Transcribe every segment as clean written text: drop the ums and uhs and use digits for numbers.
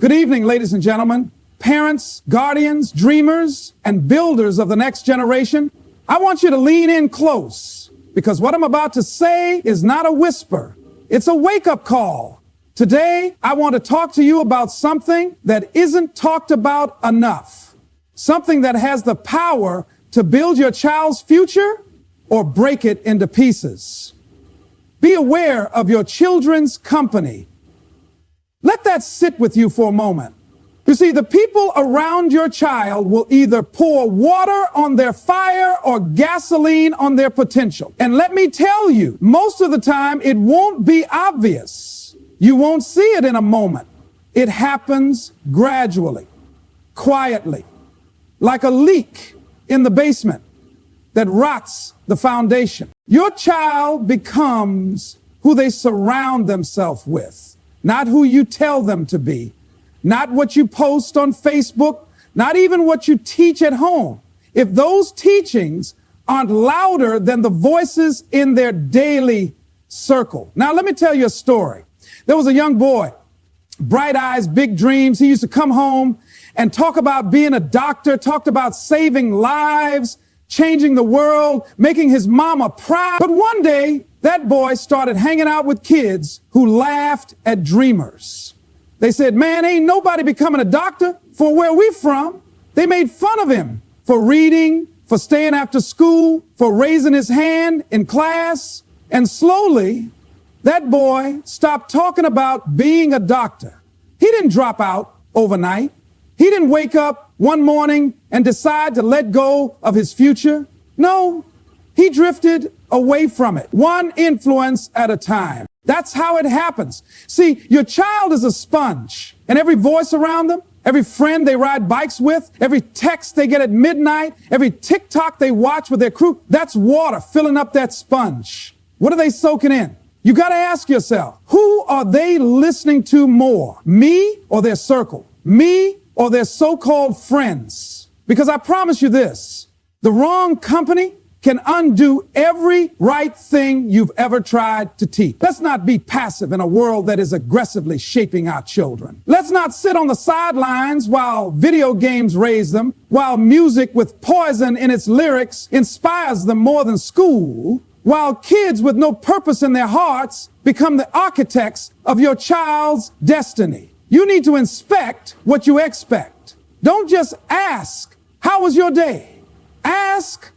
Good evening, ladies and gentlemen, parents, guardians, dreamers, and builders of the next generation. I want you to lean in close because what I'm about to say is not a whisper. It's a wake-up call. Today, I want to talk to you about something that isn't talked about enough. Something that has the power to build your child's future or break it into pieces. Be aware of your children's company. Let that sit with you for a moment. You see, the people around your child will either pour water on their fire or gasoline on their potential. And let me tell you, most of the time, it won't be obvious. You won't see it in a moment. It happens gradually, quietly, like a leak in the basement that rots the foundation. Your child becomes who they surround themselves with. Not who you tell them to be, not what you post on Facebook, not even what you teach at home. If those teachings aren't louder than the voices in their daily circle. Now, let me tell you a story. There was a young boy, bright eyes, big dreams. He used to come home and talk about being a doctor, talked about saving lives, changing the world, making his mama proud. But one day, that boy started hanging out with kids who laughed at dreamers. They said, man, ain't nobody becoming a doctor for where we from. They made fun of him for reading, for staying after school, for raising his hand in class. And slowly, that boy stopped talking about being a doctor. He didn't drop out overnight. He didn't wake up one morning and decide to let go of his future. No, he drifted away from it, one influence at a time. That's how it happens. See, your child is a sponge, and every voice around them, every friend they ride bikes with, every text they get at midnight, every TikTok they watch with their crew, that's water filling up that sponge. What are they soaking in? You got to ask yourself, who are they listening to more? Me or their circle? Me or their so-called friends? Because I promise you this, the wrong company can undo every right thing you've ever tried to teach. Let's not be passive in a world that is aggressively shaping our children. Let's not sit on the sidelines while video games raise them, while music with poison in its lyrics inspires them more than school, while kids with no purpose in their hearts become the architects of your child's destiny. You need to inspect what you expect. Don't just ask, how was your day? Ask,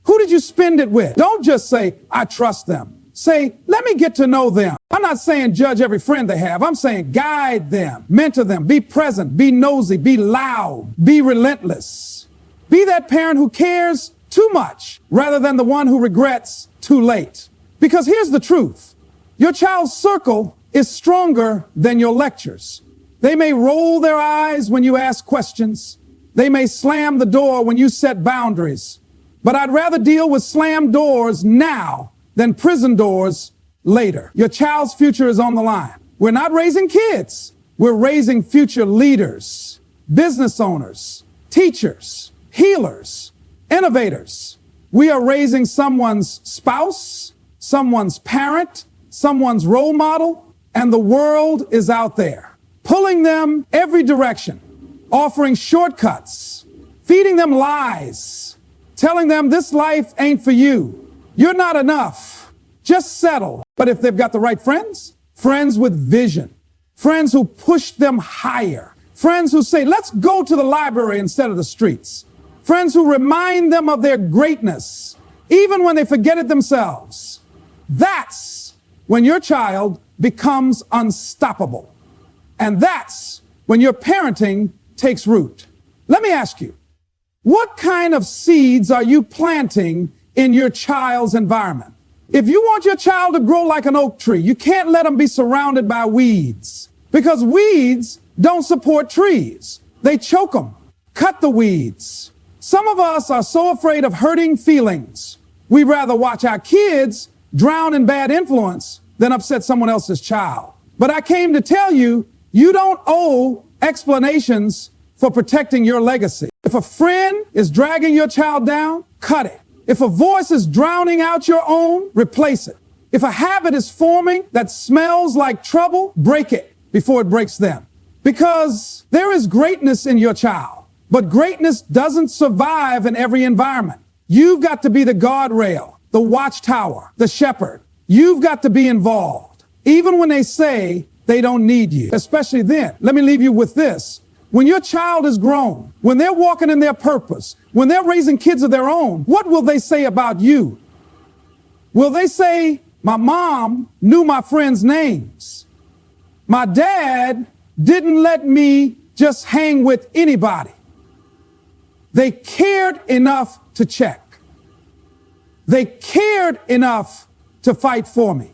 who did you spend it with? Don't just say, I trust them. Say, let me get to know them. I'm not saying judge every friend they have. I'm saying guide them, mentor them, be present, be nosy, be loud, be relentless. Be that parent who cares too much rather than the one who regrets too late. Because here's the truth. Your child's circle is stronger than your lectures. They may roll their eyes when you ask questions. They may slam the door when you set boundaries. But I'd rather deal with slammed doors now than prison doors later. Your child's future is on the line. We're not raising kids. We're raising future leaders, business owners, teachers, healers, innovators. We are raising someone's spouse, someone's parent, someone's role model, and the world is out there, pulling them every direction, offering shortcuts, feeding them lies, telling them this life ain't for you. You're not enough. Just settle. But if they've got the right friends, friends with vision, friends who push them higher, friends who say, let's go to the library instead of the streets, friends who remind them of their greatness, even when they forget it themselves, that's when your child becomes unstoppable. And that's when your parenting takes root. Let me ask you, what kind of seeds are you planting in your child's environment? If you want your child to grow like an oak tree, you can't let them be surrounded by weeds, because weeds don't support trees. They choke them. Cut the weeds. Some of us are so afraid of hurting feelings. We'd rather watch our kids drown in bad influence than upset someone else's child. But I came to tell you, you don't owe explanations for protecting your legacy. If a friend is dragging your child down, cut it. If a voice is drowning out your own, replace it. If a habit is forming that smells like trouble, break it before it breaks them. Because there is greatness in your child, but greatness doesn't survive in every environment. You've got to be the guardrail, the watchtower, the shepherd. You've got to be involved, even when they say they don't need you, especially then. Let me leave you with this. When your child is grown, when they're walking in their purpose, when they're raising kids of their own, what will they say about you? Will they say, my mom knew my friends' names. My dad didn't let me just hang with anybody. They cared enough to check. They cared enough to fight for me.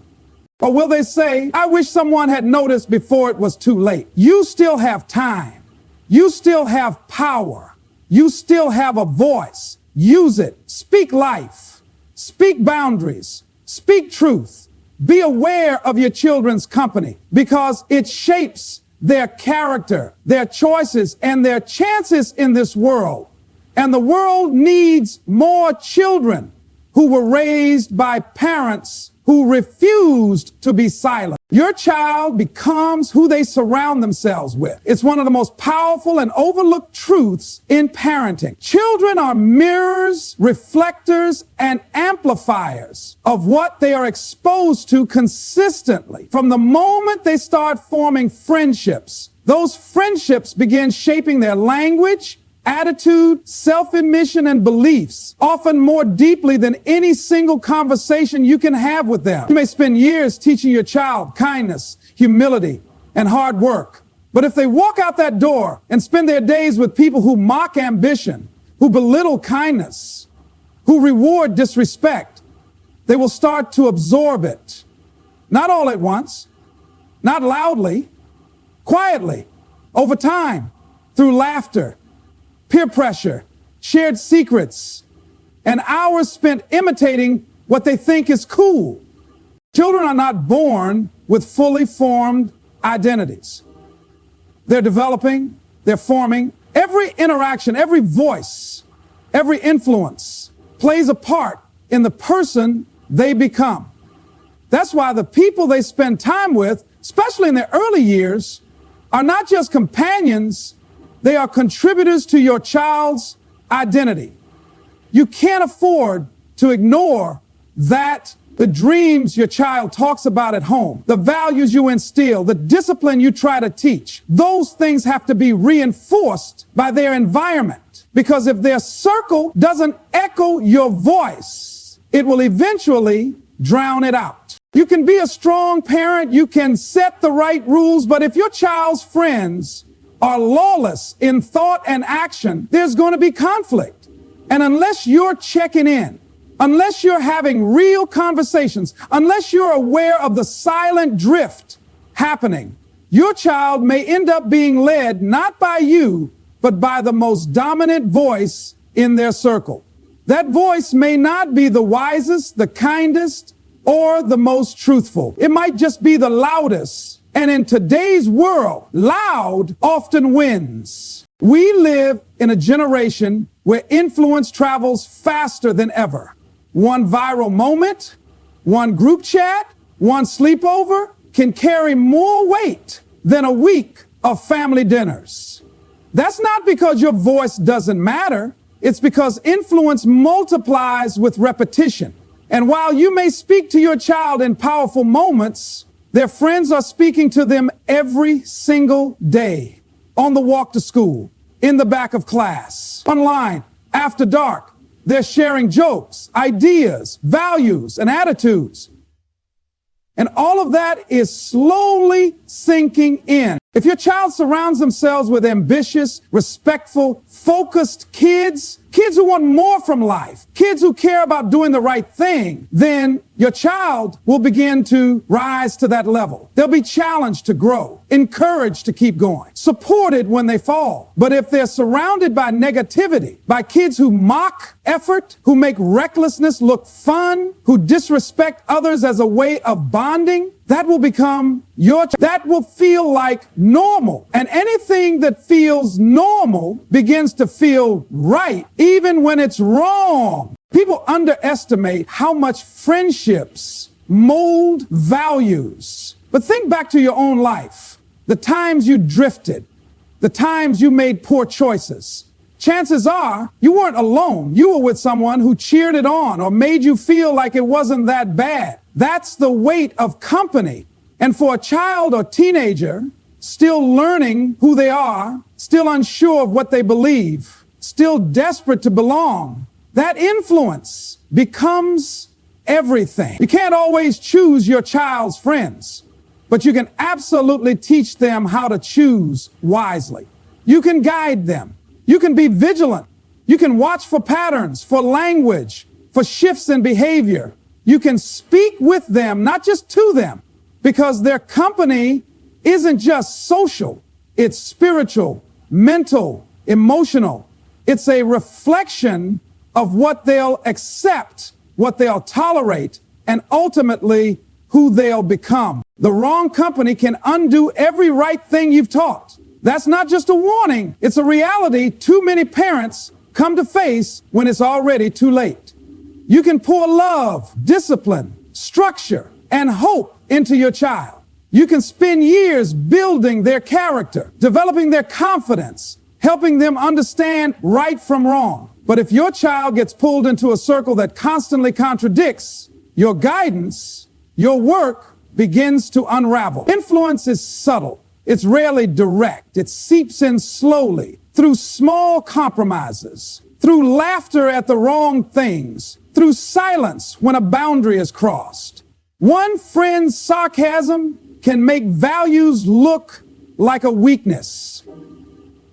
Or will they say, I wish someone had noticed before it was too late? You still have time. You still have power. You still have a voice. Use it. Speak life. Speak boundaries. Speak truth. Be aware of your children's company because it shapes their character, their choices, and their chances in this world. And the world needs more children who were raised by parents who refused to be silent. Your child becomes who they surround themselves with. It's one of the most powerful and overlooked truths in parenting. Children are mirrors, reflectors, and amplifiers of what they are exposed to consistently. From the moment they start forming friendships, those friendships begin shaping their language, attitude, self-admission, and beliefs, often more deeply than any single conversation you can have with them. You may spend years teaching your child kindness, humility, and hard work. But if they walk out that door and spend their days with people who mock ambition, who belittle kindness, who reward disrespect, they will start to absorb it. Not all at once, not loudly, quietly, over time, through laughter, peer pressure, shared secrets, and hours spent imitating what they think is cool. Children are not born with fully formed identities. They're developing, they're forming. Every interaction, every voice, every influence plays a part in the person they become. That's why the people they spend time with, especially in their early years, are not just companions, they are contributors to your child's identity. You can't afford to ignore that the dreams your child talks about at home, the values you instill, the discipline you try to teach, those things have to be reinforced by their environment. Because if their circle doesn't echo your voice, it will eventually drown it out. You can be a strong parent, you can set the right rules, but if your child's friends are lawless in thought and action, there's going to be conflict. And unless you're checking in, unless you're having real conversations, unless you're aware of the silent drift happening, your child may end up being led not by you, but by the most dominant voice in their circle. That voice may not be the wisest, the kindest, or the most truthful. It might just be the loudest. And in today's world, loud often wins. We live in a generation where influence travels faster than ever. One viral moment, one group chat, one sleepover can carry more weight than a week of family dinners. That's not because your voice doesn't matter. It's because influence multiplies with repetition. And while you may speak to your child in powerful moments, their friends are speaking to them every single day, on the walk to school, in the back of class, online, after dark. They're sharing jokes, ideas, values, and attitudes. And all of that is slowly sinking in. If your child surrounds themselves with ambitious, respectful, focused kids who want more from life, kids who care about doing the right thing, then your child will begin to rise to that level. They'll be challenged to grow, encouraged to keep going, supported when they fall. But if they're surrounded by negativity, by kids who mock effort, who make recklessness look fun, who disrespect others as a way of bonding, that will become that will feel like normal. And anything that feels normal begins to feel right, even when it's wrong. People underestimate how much friendships mold values. But think back to your own life. the times you drifted, the times you made poor choices. Chances are you weren't alone. You were with someone who cheered it on or made you feel like it wasn't that bad. That's the weight of company. And for a child or teenager still learning who they are, still unsure of what they believe, still desperate to belong, that influence becomes everything. You can't always choose your child's friends, but you can absolutely teach them how to choose wisely. You can guide them. You can be vigilant. You can watch for patterns, for language, for shifts in behavior. You can speak with them, not just to them, because their company isn't just social. It's spiritual, mental, emotional. It's a reflection of what they'll accept, what they'll tolerate, and ultimately who they'll become. The wrong company can undo every right thing you've taught. That's not just a warning. It's a reality too many parents come to face when it's already too late. You can pour love, discipline, structure, and hope into your child. You can spend years building their character, developing their confidence, helping them understand right from wrong. But if your child gets pulled into a circle that constantly contradicts your guidance, your work begins to unravel. Influence is subtle. It's rarely direct. It seeps in slowly through small compromises, through laughter at the wrong things, through silence when a boundary is crossed. One friend's sarcasm can make values look like a weakness.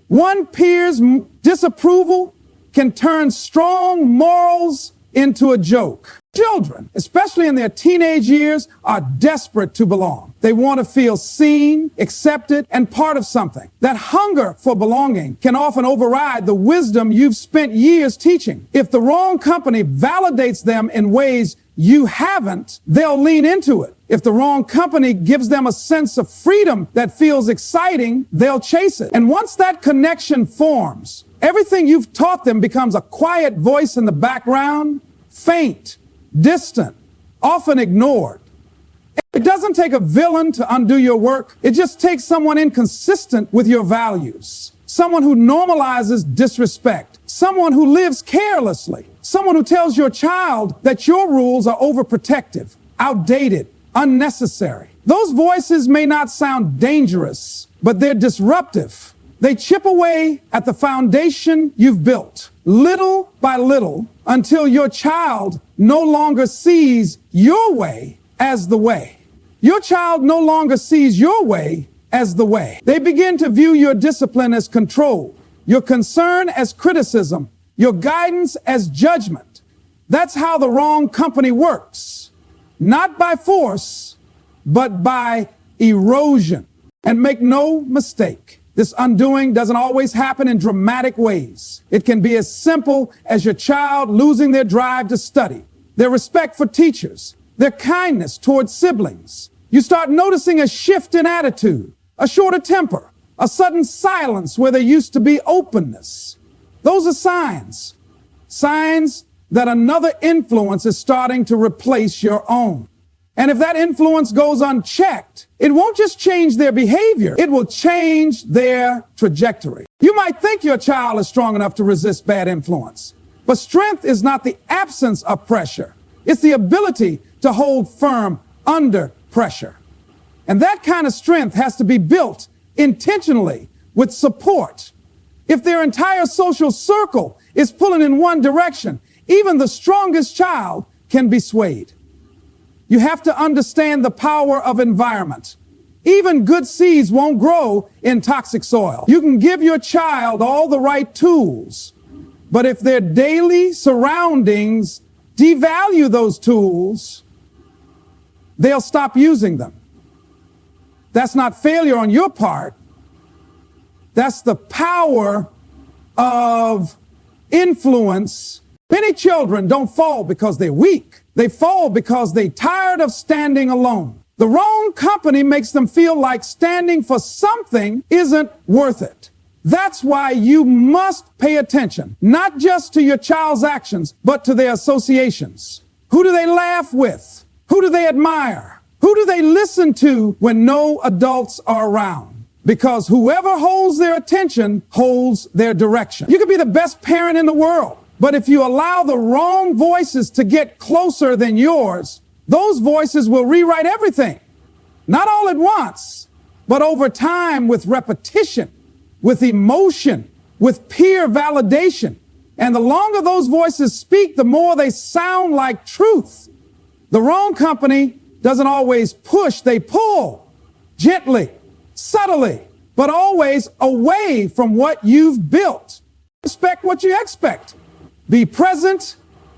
One peer's disapproval can turn strong morals into a joke. Children, especially in their teenage years, are desperate to belong. They want to feel seen, accepted, and part of something. That hunger for belonging can often override the wisdom you've spent years teaching. If the wrong company validates them in ways you haven't, they'll lean into it. If the wrong company gives them a sense of freedom that feels exciting, they'll chase it. And once that connection forms, everything you've taught them becomes a quiet voice in the background, faint, distant, often ignored. It doesn't take a villain to undo your work. It just takes someone inconsistent with your values, someone who normalizes disrespect, someone who lives carelessly, someone who tells your child that your rules are overprotective, outdated, unnecessary. Those voices may not sound dangerous, but they're disruptive. They chip away at the foundation you've built, little by little, until your child no longer sees your way as the way. Your child no longer sees your way as the way. They begin to view your discipline as control, your concern as criticism, your guidance as judgment. That's how the wrong company works. Not by force, but by erosion. And make no mistake, this undoing doesn't always happen in dramatic ways. It can be as simple as your child losing their drive to study, their respect for teachers, their kindness towards siblings. You start noticing a shift in attitude, a shorter temper, a sudden silence where there used to be openness. Those are signs that another influence is starting to replace your own. And if that influence goes unchecked, it won't just change their behavior, it will change their trajectory. You might think your child is strong enough to resist bad influence, but strength is not the absence of pressure. It's the ability to hold firm under pressure. And that kind of strength has to be built intentionally with support. If their entire social circle is pulling in one direction, even the strongest child can be swayed. You have to understand the power of environment. Even good seeds won't grow in toxic soil. You can give your child all the right tools, but if their daily surroundings devalue those tools, they'll stop using them. That's not failure on your part. That's the power of influence. Many children don't fall because they're weak. They fall because they're tired of standing alone. The wrong company makes them feel like standing for something isn't worth it. That's why you must pay attention, not just to your child's actions, but to their associations. Who do they laugh with? Who do they admire? Who do they listen to when no adults are around? because whoever holds their attention holds their direction. You could be the best parent in the world, but if you allow the wrong voices to get closer than yours, those voices will rewrite everything. Not all at once, but over time, with repetition, with emotion, with peer validation. And the longer those voices speak, the more they sound like truth. The wrong company doesn't always push, they pull gently, subtly, but always away from what you've built. Expect what you expect. Be present,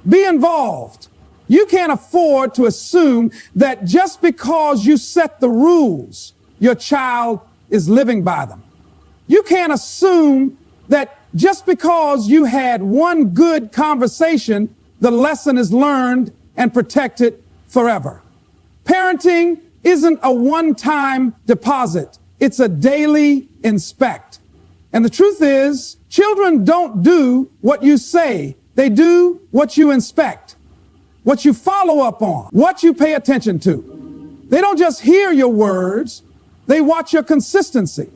be involved. You can't afford to assume that just because you set the rules, your child is living by them. You can't assume that just because you had one good conversation, the lesson is learned and protected forever. Parenting isn't a one-time deposit. It's a daily inspect. And the truth is, children don't do what you say. They do what you inspect, what you follow up on, what you pay attention to. They don't just hear your words. They watch your consistency.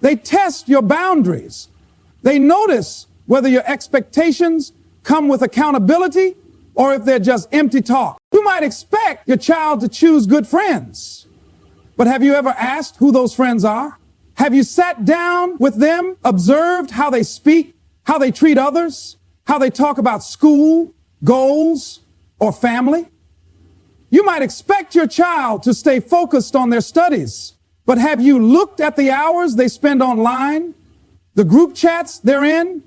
They test your boundaries. They notice whether your expectations come with accountability or if they're just empty talk. You might expect your child to choose good friends, but have you ever asked who those friends are? Have you sat down with them, observed how they speak, how they treat others, how they talk about school, goals, or family? You might expect your child to stay focused on their studies, but have you looked at the hours they spend online, the group chats they're in,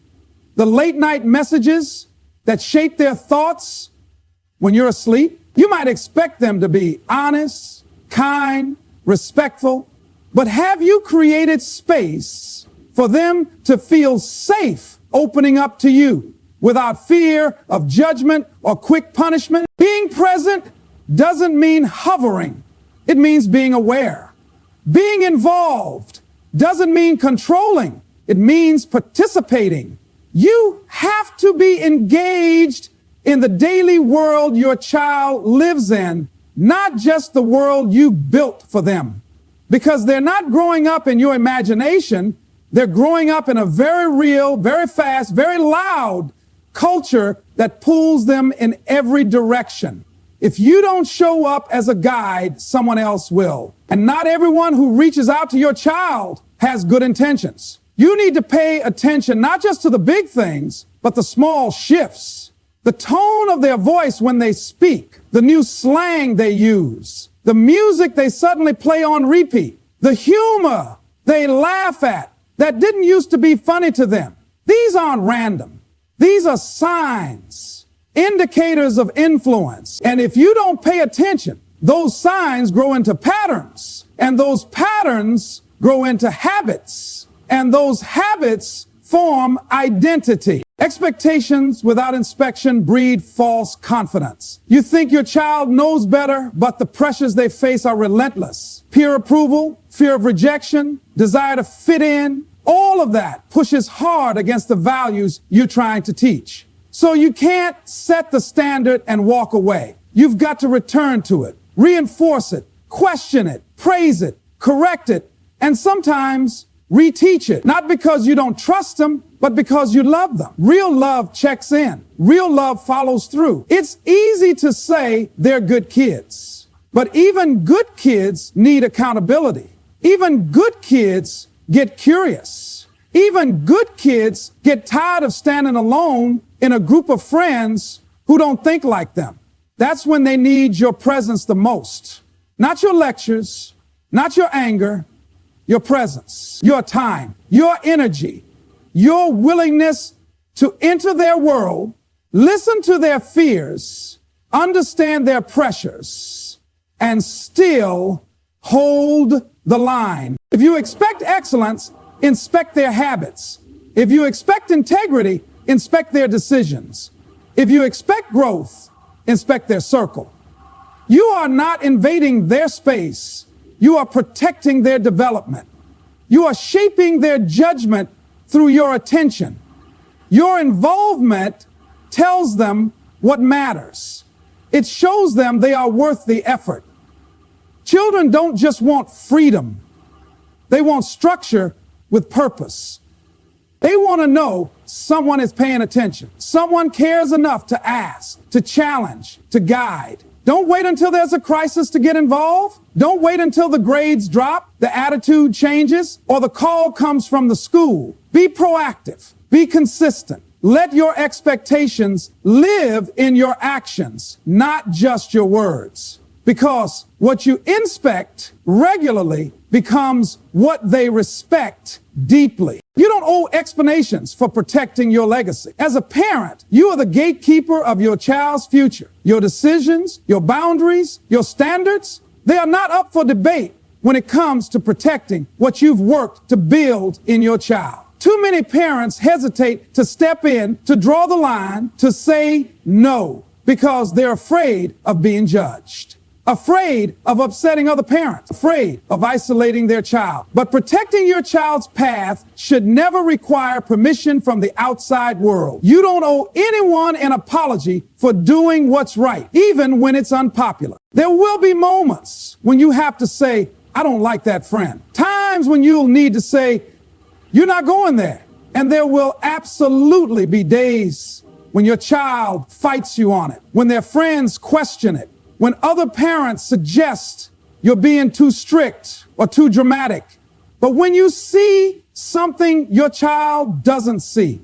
the late night messages that shape their thoughts when you're asleep? You might expect them to be honest, kind, respectful, but have you created space for them to feel safe opening up to you without fear of judgment or quick punishment? Being present doesn't mean hovering. It means being aware. Being involved doesn't mean controlling. It means participating. You have to be engaged in the daily world your child lives in, not just the world you built for them. Because they're not growing up in your imagination. They're growing up in a very real, very fast, very loud culture that pulls them in every direction. If you don't show up as a guide, someone else will. And not everyone who reaches out to your child has good intentions. You need to pay attention not just to the big things, but the small shifts. The tone of their voice when they speak, the new slang they use, the music they suddenly play on repeat, the humor they laugh at that didn't used to be funny to them. These aren't random. These are signs, indicators of influence. And if you don't pay attention, those signs grow into patterns, and those patterns grow into habits, and those habits form identity. Expectations without inspection breed false confidence. You think your child knows better, but the pressures they face are relentless. Peer approval, fear of rejection, desire to fit in, all of that pushes hard against the values you're trying to teach. So you can't set the standard and walk away. You've got to return to it, reinforce it, question it, praise it, correct it, and sometimes reteach it. Not because you don't trust them, but because you love them. Real love checks in. Real love follows through. It's easy to say they're good kids, but even good kids need accountability. Even good kids get curious. Even good kids get tired of standing alone in a group of friends who don't think like them. That's when they need your presence the most. Not your lectures, not your anger, your presence, your time, your energy, your willingness to enter their world, listen to their fears, understand their pressures, and still hold the line. If you expect excellence, inspect their habits. If you expect integrity, inspect their decisions. If you expect growth, inspect their circle. You are not invading their space. You are protecting their development. You are shaping their judgment through your attention. Your involvement tells them what matters. It shows them they are worth the effort. Children don't just want freedom. They want structure with purpose. They want to know someone is paying attention. Someone cares enough to ask, to challenge, to guide. Don't wait until there's a crisis to get involved. Don't wait until the grades drop, the attitude changes, or the call comes from the school. Be proactive. Be consistent. Let your expectations live in your actions, not just your words. Because what you inspect regularly becomes what they respect deeply. You don't owe explanations for protecting your legacy. As a parent, you are the gatekeeper of your child's future. Your decisions, your boundaries, your standards, they are not up for debate when it comes to protecting what you've worked to build in your child. Too many parents hesitate to step in, to draw the line, to say no, because they're afraid of being judged. Afraid of upsetting other parents, afraid of isolating their child. But protecting your child's path should never require permission from the outside world. You don't owe anyone an apology for doing what's right, even when it's unpopular. There will be moments when you have to say, I don't like that friend. Times when you'll need to say, you're not going there. And there will absolutely be days when your child fights you on it, when their friends question it, when other parents suggest you're being too strict or too dramatic. But when you see something your child doesn't see,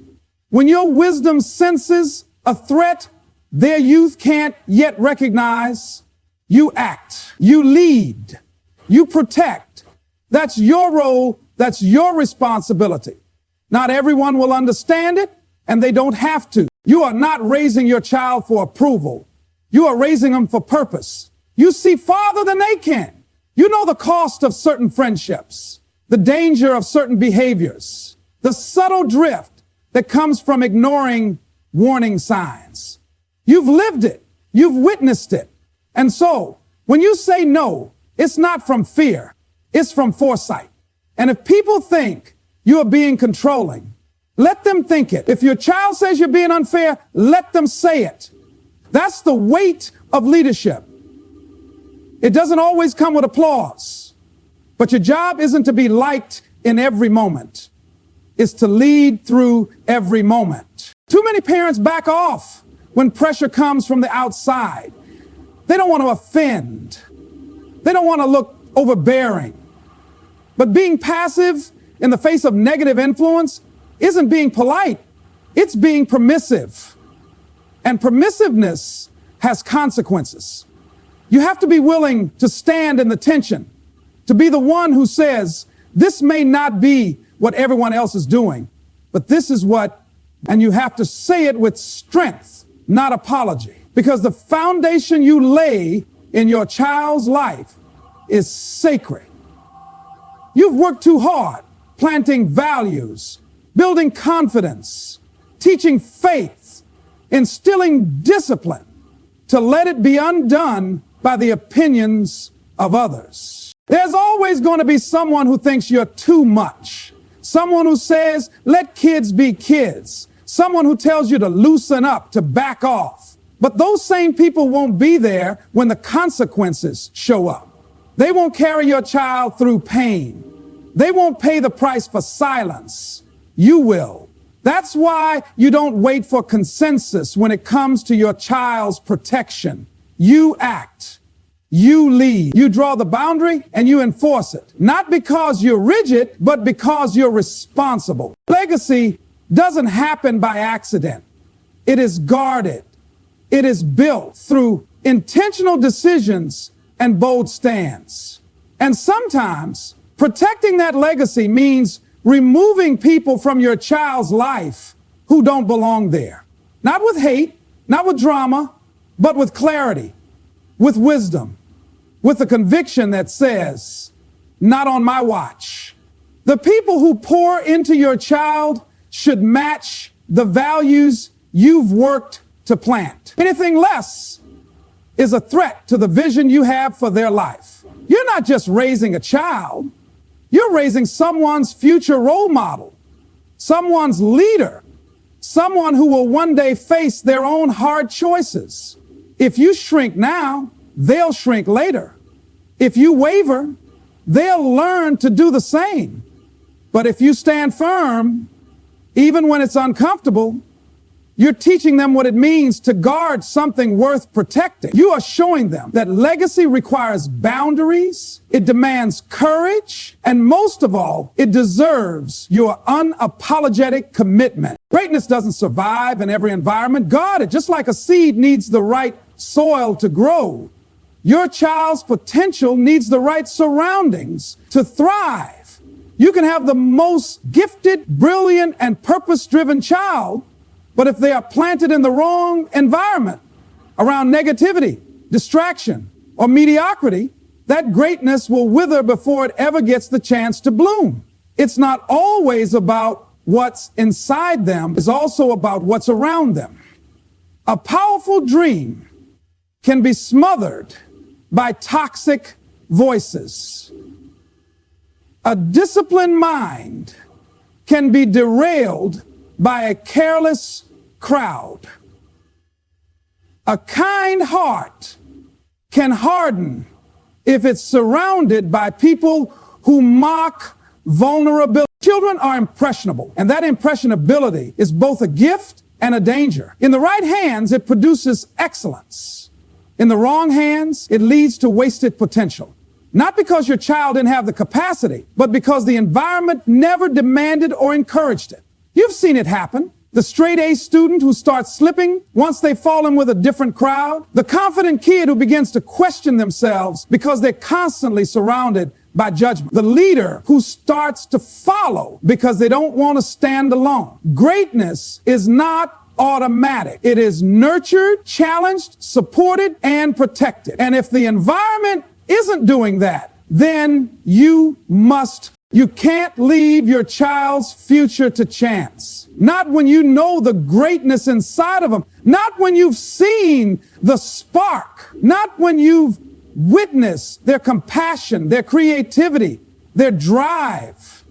when your wisdom senses a threat their youth can't yet recognize, you act, you lead, you protect. That's your role, that's your responsibility. Not everyone will understand it, and they don't have to. You are not raising your child for approval. You are raising them for purpose. You see farther than they can. You know the cost of certain friendships, the danger of certain behaviors, the subtle drift that comes from ignoring warning signs. You've lived it. You've witnessed it. And so, when you say no, it's not from fear. It's from foresight. And if people think you are being controlling, let them think it. If your child says you're being unfair, let them say it. That's the weight of leadership. It doesn't always come with applause, but your job isn't to be liked in every moment. It's to lead through every moment. Too many parents back off when pressure comes from the outside. They don't want to offend. They don't want to look overbearing. But being passive in the face of negative influence isn't being polite. It's being permissive. And permissiveness has consequences. You have to be willing to stand in the tension, to be the one who says, this may not be what everyone else is doing, but this is what, and you have to say it with strength, not apology, because the foundation you lay in your child's life is sacred. You've worked too hard, planting values, building confidence, teaching faith, instilling discipline, to let it be undone by the opinions of others. There's always going to be someone who thinks you're too much. Someone who says, let kids be kids. Someone who tells you to loosen up, to back off. But those same people won't be there when the consequences show up. They won't carry your child through pain. They won't pay the price for silence. You will. That's why you don't wait for consensus when it comes to your child's protection. You act. You lead. You draw the boundary and you enforce it. Not because you're rigid, but because you're responsible. Legacy doesn't happen by accident. It is guarded. It is built through intentional decisions and bold stands. And sometimes protecting that legacy means removing people from your child's life who don't belong there. Not with hate, not with drama, but with clarity, with wisdom, with a conviction that says, not on my watch. The people who pour into your child should match the values you've worked to plant. Anything less is a threat to the vision you have for their life. You're not just raising a child. You're raising someone's future role model, someone's leader, someone who will one day face their own hard choices. If you shrink now, they'll shrink later. If you waver, they'll learn to do the same. But if you stand firm, even when it's uncomfortable, you're teaching them what it means to guard something worth protecting. You are showing them that legacy requires boundaries, it demands courage, and most of all, it deserves your unapologetic commitment. Greatness doesn't survive in every environment. Guard it, just like a seed needs the right soil to grow. Your child's potential needs the right surroundings to thrive. You can have the most gifted, brilliant, and purpose-driven child, but if they are planted in the wrong environment, around negativity, distraction, or mediocrity, that greatness will wither before it ever gets the chance to bloom. It's not always about what's inside them, it's also about what's around them. A powerful dream can be smothered by toxic voices. A disciplined mind can be derailed by a careless crowd. A kind heart can harden if it's surrounded by people who mock vulnerability. Children are impressionable, and that impressionability is both a gift and a danger. In the right hands, it produces excellence. In the wrong hands, it leads to wasted potential. Not because your child didn't have the capacity, but because the environment never demanded or encouraged it. You've seen it happen. The straight A student who starts slipping once they fall in with a different crowd. The confident kid who begins to question themselves because they're constantly surrounded by judgment. The leader who starts to follow because they don't want to stand alone. Greatness is not automatic. It is nurtured, challenged, supported, and protected. And if the environment isn't doing that, then you can't leave your child's future to chance. Not when you know the greatness inside of them. Not when you've seen the spark. Not when you've witnessed their compassion, their creativity, their drive.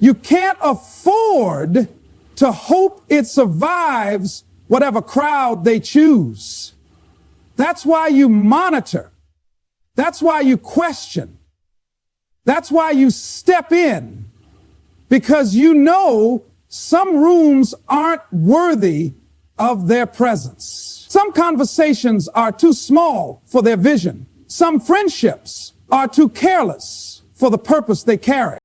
You can't afford to hope it survives whatever crowd they choose. That's why you monitor. That's why you question. That's why you step in, because you know some rooms aren't worthy of their presence. Some conversations are too small for their vision. Some friendships are too careless for the purpose they carry.